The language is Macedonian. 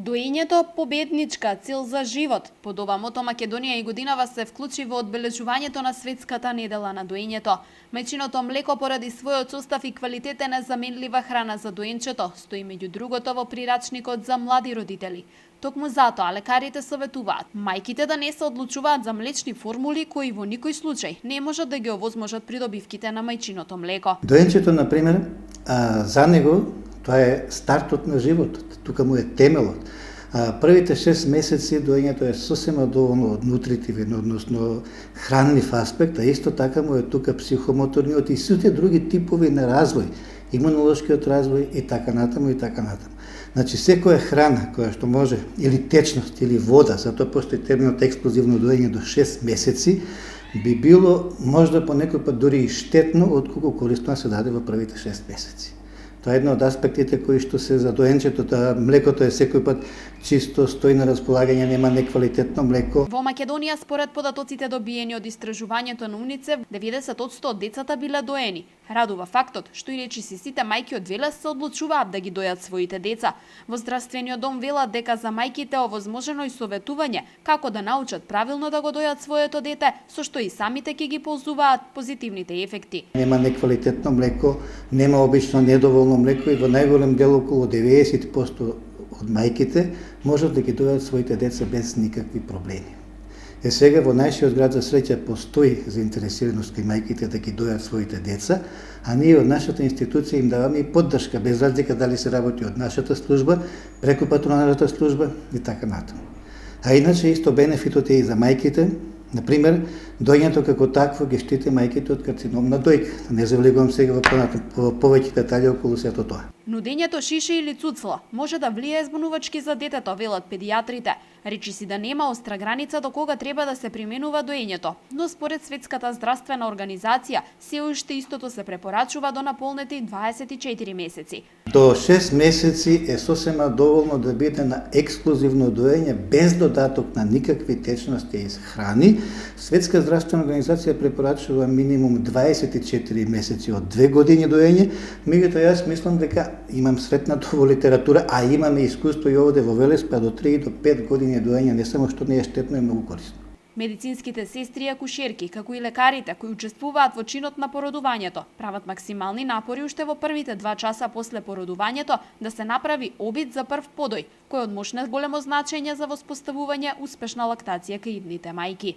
Доењето победничка цел за живот. Под ова мото Македонија и годинава се вклучи во одбележувањето на светската недела на доењето. Мајчиното млеко поради својот состав и квалитет е незаменлива храна за доенчето, стои меѓу другото во прирачникот за млади родители. Токму затоа лекарите советуваат мајките да не се одлучуваат за млечни формули кои во никој случај не можат да ги овозможат придобивките на мајчиното млеко. Доенчето, например, за него тоа е стартот на животот. Тука му е темелот. Првите 6 месеци доењето е сосема доволно од нутритивен, односно хранлив аспект, а исто така му е тука психомоторниот и сите други типови на развој, имунолошкиот развој и така натаму и така натаму. Значи секоја храна која што може или течност или вода, затоа постои терминот експлозивно доење до 6 месеци, би било можда по некој пат дури и штетно отколку корисно се даде во првите 6 месеци. Тоа е едно од аспектите кои што се за доенчето, млекото е секој пат чисто, стои на располагање, нема неквалитетно млеко. Во Македонија, според податоците добиени од истражувањето на УНИЦЕФ, 90% од децата биле доени. Радува фактот што и речиси сите мајки од Велес се одлучуваат да ги дојат своите деца. Во здравствениот дом велат дека за мајките е овозможено и советување како да научат правилно да го дојат своето дете, со што и самите ќе ги ползуваат позитивните ефекти. Нема неквалитетно млеко, нема обично недоволно млеко и во најголем дел околу 90% од мајките можат да ги дојат своите деца без никакви проблеми. Сега во нашиот град за среќа постои заинтересираност кај мајките да ги дојат своите деца, а ние од нашата институција им даваме и поддршка, без разлика дали се работи од нашата служба, преку патронажната служба и така натаму. А иначе исто бенефитот е и за мајките. Например, доењето како такво ги штити мајките од карцином на дојка. Не завлегувам сега во повеќе детали околу сето тоа. Нудењето шише или цуцло може да влијае збунувачки за детето, велат педијатрите. Речиси да нема остра граница до кога треба да се применува доењето, но според Светската здравствена организација се уште истото се препорачува до наполнети 24 месеци. До 6 месеци е сосема доволно да биде на ексклузивно доење без додаток на никакви течности и храни. Светска здравствена организација препорачува минимум 24 месеци од 2 години доење. Меѓутоа јас мислам дека имам сретнато во литература, а имаме искуство и овде во Велес, па до 3 и до 5 години доење не само што не е штетно, е многу корисно. Медицинските сестри и акушерки, како и лекарите кои учествуваат во чинот на породувањето, прават максимални напори уште во првите 2 часа после породувањето да се направи обид за прв подој, кој од мощно големо значење за воспоставување успешна лактација кај идните мајки.